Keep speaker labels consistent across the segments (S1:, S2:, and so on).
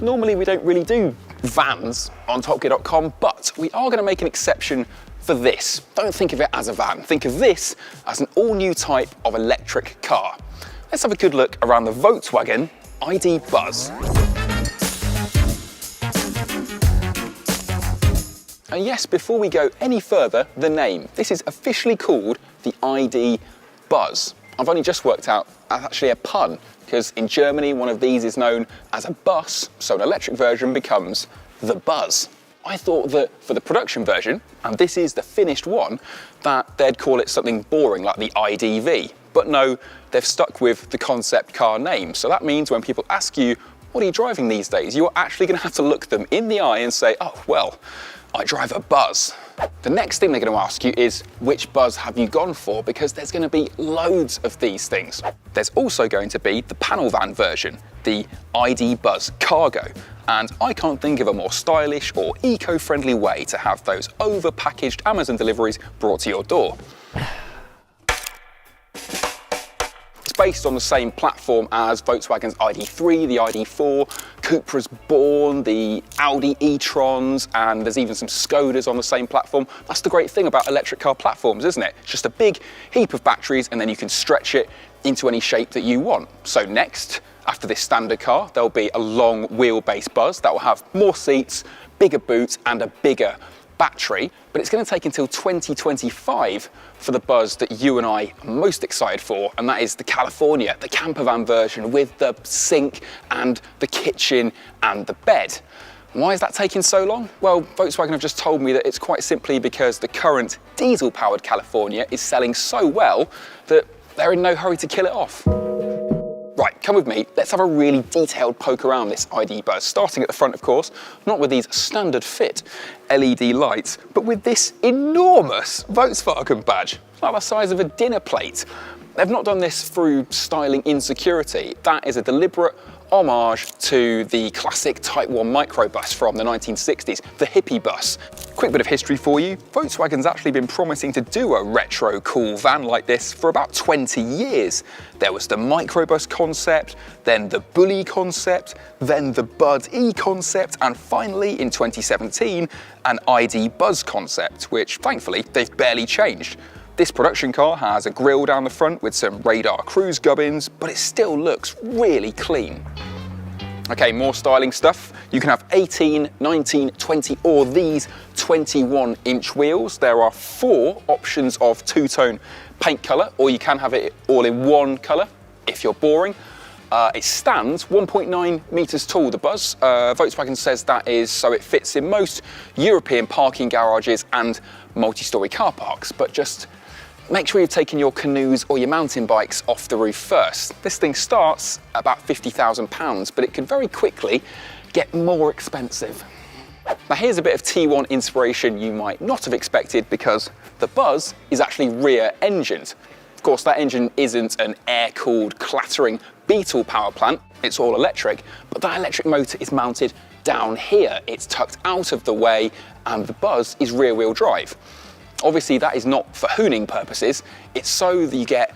S1: Normally we don't really do vans on topgear.com, but we are going to make an exception for this. Don't think of it as a van, think of this as an all-new type of electric car. Let's have a good look around the Volkswagen ID Buzz. And yes, before we go any further, the name. This is officially called the ID Buzz. I've only just worked out that's actually a pun, because in Germany one of these is known as a bus, so an electric version becomes the Buzz. I thought that for the production version, and this is the finished one, that they'd call it something boring like the IDV. But no, they've stuck with the concept car name. So that means when people ask you, what are you driving these days? You're actually going to have to look them in the eye and say, oh, well, I drive a Buzz. The next thing they're going to ask you is, which Buzz have you gone for? Because there's going to be loads of these things. There's also going to be the panel van version, the ID Buzz Cargo. And I can't think of a more stylish or eco-friendly way to have those over-packaged Amazon deliveries brought to your door. Based on the same platform as Volkswagen's ID3, the ID4, Cupra's Born, the Audi e-trons, and there's even some Skodas on the same platform. That's the great thing about electric car platforms, isn't it? It's just a big heap of batteries and then you can stretch it into any shape that you want. So next, after this standard car, there'll be a long wheelbase Buzz that will have more seats, bigger boot, and a bigger battery, but it's going to take until 2025 for the Buzz that you and I are most excited for, and that is the California, the camper van version with the sink and the kitchen and the bed. Why is that taking so long? Well, Volkswagen have just told me that it's quite simply because the current diesel-powered California is selling so well that they're in no hurry to kill it off. Right, come with me, let's have a really detailed poke around this ID Buzz, starting at the front, of course, not with these standard fit LED lights, but with this enormous Volkswagen badge, like the size of a dinner plate. They've not done this through styling insecurity. That is a deliberate homage to the classic Type 1 microbus from the 1960s, the hippie bus. Quick bit of history for you. Volkswagen's actually been promising to do a retro cool van like this for about 20 years. There was the microbus concept, then the bully concept, then the Bud E concept, and finally in 2017, an ID Buzz concept, which thankfully they've barely changed. This production car has a grille down the front with some radar cruise gubbins, but it still looks really clean. Okay, more styling stuff. You can have 18, 19, 20, or these 21-inch wheels. There are 4 options of two-tone paint colour, or you can have it all in one colour if you're boring. It stands 1.9 metres tall, the Buzz. Volkswagen says that is so it fits in most European parking garages and multi-storey car parks, but just make sure you've taken your canoes or your mountain bikes off the roof first. This thing starts at about £50,000, but it could very quickly get more expensive. Now here's a bit of T1 inspiration you might not have expected, because the Buzz is actually rear-engined. Of course, that engine isn't an air-cooled, clattering Beetle power plant, it's all electric, but that electric motor is mounted down here. It's tucked out of the way, and the Buzz is rear-wheel drive. Obviously, that is not for hooning purposes, it's so that you get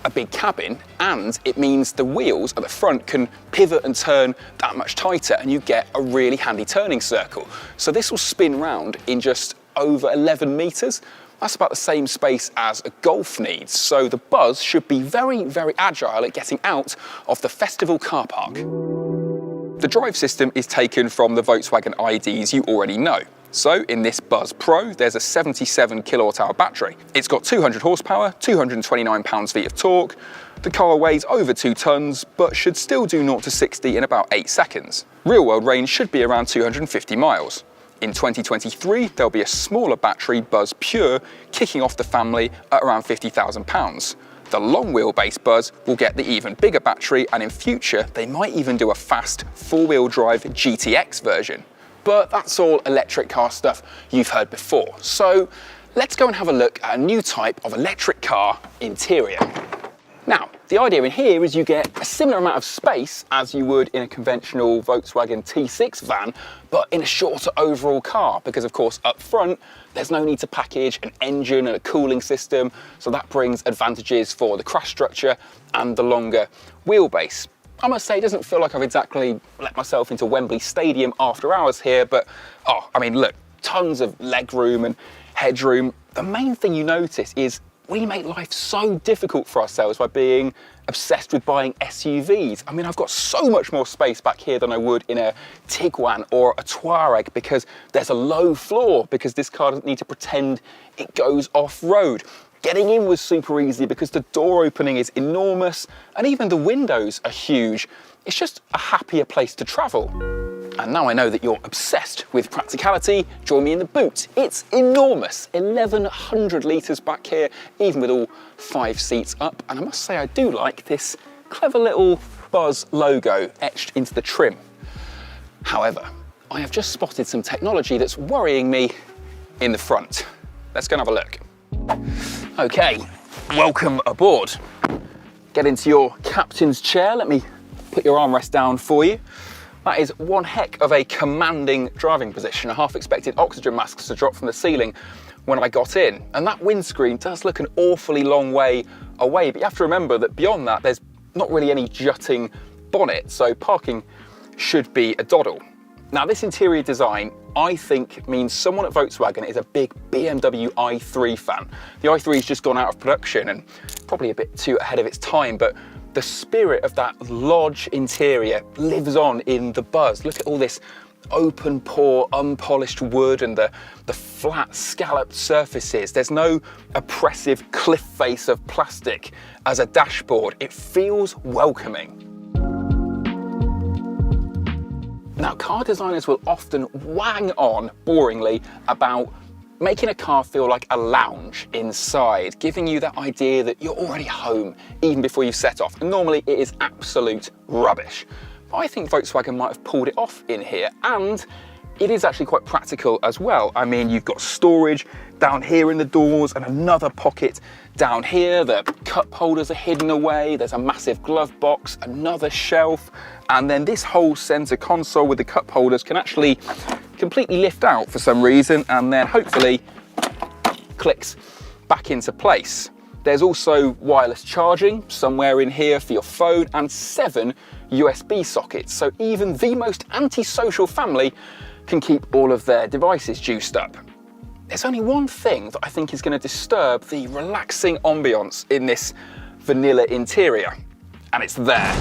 S1: a big cabin, and it means the wheels at the front can pivot and turn that much tighter, and you get a really handy turning circle. So this will spin round in just over 11 metres. That's about the same space as a Golf needs, so the Buzz should be very, very agile at getting out of the festival car park. The drive system is taken from the Volkswagen IDs you already know. So in this Buzz Pro, there's a 77 kilowatt-hour battery. It's got 200 horsepower, 229 pounds-feet of torque. The car weighs over 2 tons, but should still do 0 to 60 in about 8 seconds. Real-world range should be around 250 miles. In 2023, there'll be a smaller battery Buzz Pure kicking off the family at around £50,000. The long wheelbase Buzz will get the even bigger battery, and in future, they might even do a fast 4-wheel drive GTX version. But that's all electric car stuff you've heard before. So let's go and have a look at a new type of electric car interior. Now, the idea in here is you get a similar amount of space as you would in a conventional Volkswagen T6 van, but in a shorter overall car, because of course up front, there's no need to package an engine and a cooling system, so that brings advantages for the crash structure and the longer wheelbase. I must say, it doesn't feel like I've exactly let myself into Wembley Stadium after hours here, but, oh, I mean, look, tons of legroom and headroom. The main thing you notice is we make life so difficult for ourselves by being obsessed with buying SUVs. I mean, I've got so much more space back here than I would in a Tiguan or a Touareg because there's a low floor, because this car doesn't need to pretend it goes off-road. Getting in was super easy because the door opening is enormous and even the windows are huge. It's just a happier place to travel. And now I know that you're obsessed with practicality, join me in the boot. It's enormous, 1,100 litres back here, even with all 5 seats up. And I must say I do like this clever little Buzz logo etched into the trim. However, I have just spotted some technology that's worrying me in the front. Let's go and have a look. Okay, welcome aboard. Get into your captain's chair. Let me put your armrest down for you. That is one heck of a commanding driving position. I half expected oxygen masks to drop from the ceiling when I got in. And that windscreen does look an awfully long way away, but you have to remember that beyond that, there's not really any jutting bonnet, so parking should be a doddle. Now, this interior design, I think, means someone at Volkswagen is a big BMW i3 fan. The i3's just gone out of production and probably a bit too ahead of its time, but the spirit of that lodge interior lives on in the Buzz. Look at all this open pore, unpolished wood and the flat scalloped surfaces. There's no oppressive cliff face of plastic as a dashboard. It feels welcoming. Now, car designers will often wang on boringly about making a car feel like a lounge inside, giving you that idea that you're already home even before you set off. And normally it is absolute rubbish. But I think Volkswagen might have pulled it off in here, and it is actually quite practical as well. I mean, you've got storage down here in the doors and another pocket down here. The cup holders are hidden away. There's a massive glove box, another shelf, and then this whole center console with the cup holders can actually completely lift out for some reason and then hopefully clicks back into place. There's also wireless charging somewhere in here for your phone and 7 USB sockets, so even the most antisocial family can keep all of their devices juiced up. There's only one thing that I think is going to disturb the relaxing ambience in this vanilla interior, and it's there.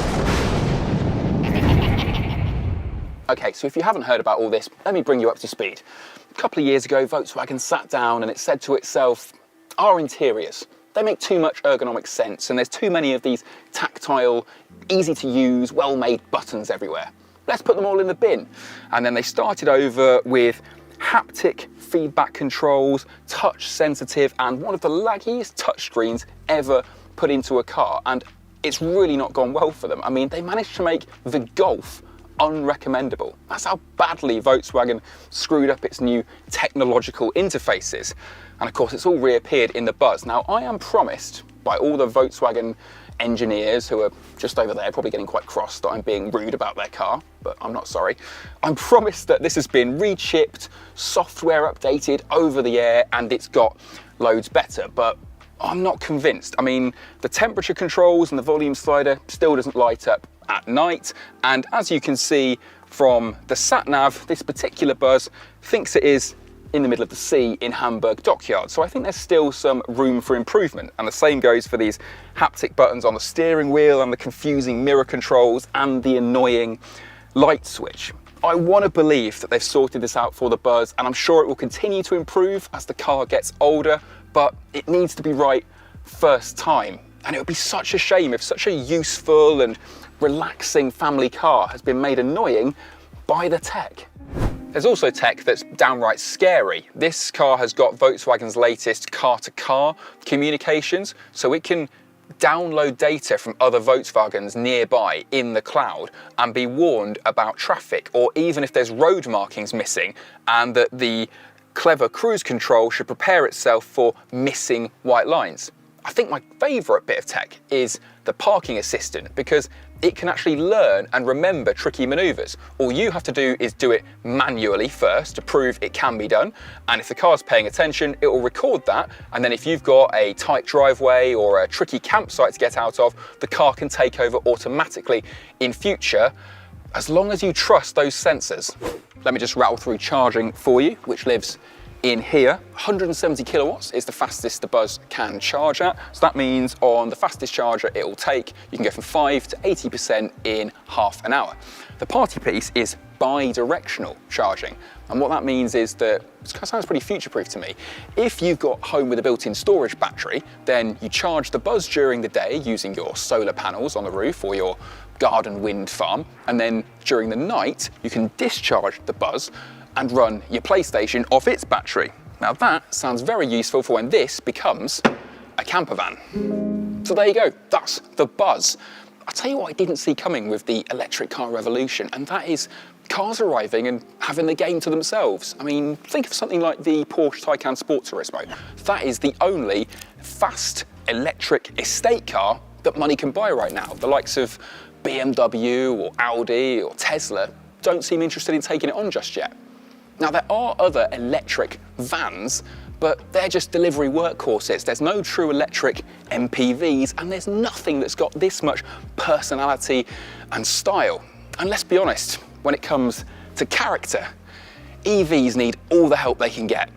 S1: Okay, so if you haven't heard about all this, let me bring you up to speed. A couple of years ago, Volkswagen sat down and it said to itself, our interiors, they make too much ergonomic sense and there's too many of these tactile, easy to use, well-made buttons everywhere. Let's put them all in the bin. And then they started over with haptic feedback controls, touch sensitive, and one of the laggiest touchscreens ever put into a car. And it's really not gone well for them. I mean, they managed to make the Golf unrecommendable. That's how badly Volkswagen screwed up its new technological interfaces. And of course, it's all reappeared in the Buzz. Now, I am promised by all the Volkswagen engineers who are just over there, probably getting quite cross that I'm being rude about their car, but I'm not sorry. I'm promised that this has been re-chipped, software updated over the air, and it's got loads better, but I'm not convinced. I mean, the temperature controls and the volume slider still doesn't light up at night, and as you can see from the sat-nav, this particular Buzz thinks it is in the middle of the sea in Hamburg Dockyard. So I think there's still some room for improvement. And the same goes for these haptic buttons on the steering wheel and the confusing mirror controls and the annoying light switch. I want to believe that they've sorted this out for the Buzz, and I'm sure it will continue to improve as the car gets older, but it needs to be right first time. And it would be such a shame if such a useful and relaxing family car has been made annoying by the tech. There's also tech that's downright scary. This car has got Volkswagen's latest car-to-car communications, so it can download data from other Volkswagens nearby in the cloud and be warned about traffic, or even if there's road markings missing, and that the clever cruise control should prepare itself for missing white lines. I think my favourite bit of tech is the parking assistant, because it can actually learn and remember tricky manoeuvres. All you have to do is do it manually first to prove it can be done, and if the car's paying attention, it will record that, and then if you've got a tight driveway or a tricky campsite to get out of, the car can take over automatically in future, as long as you trust those sensors. Let me just rattle through charging for you, which lives in here. 170 kilowatts is the fastest the Buzz can charge at. So that means on the fastest charger it will take, you can go from 5 to 80% in half an hour. The party piece is bi-directional charging. And what that means is that, it sounds pretty future-proof to me. If you've got home with a built-in storage battery, then you charge the Buzz during the day using your solar panels on the roof or your garden wind farm. And then during the night, you can discharge the Buzz and run your PlayStation off its battery. Now that sounds very useful for when this becomes a camper van. So there you go, that's the Buzz. I'll tell you what I didn't see coming with the electric car revolution, and that is cars arriving and having the game to themselves. I mean, think of something like the Porsche Taycan Sport Turismo. That is the only fast electric estate car that money can buy right now. The likes of BMW or Audi or Tesla don't seem interested in taking it on just yet. Now, there are other electric vans, but they're just delivery workhorses. There's no true electric MPVs, and there's nothing that's got this much personality and style. And let's be honest, when it comes to character, EVs need all the help they can get.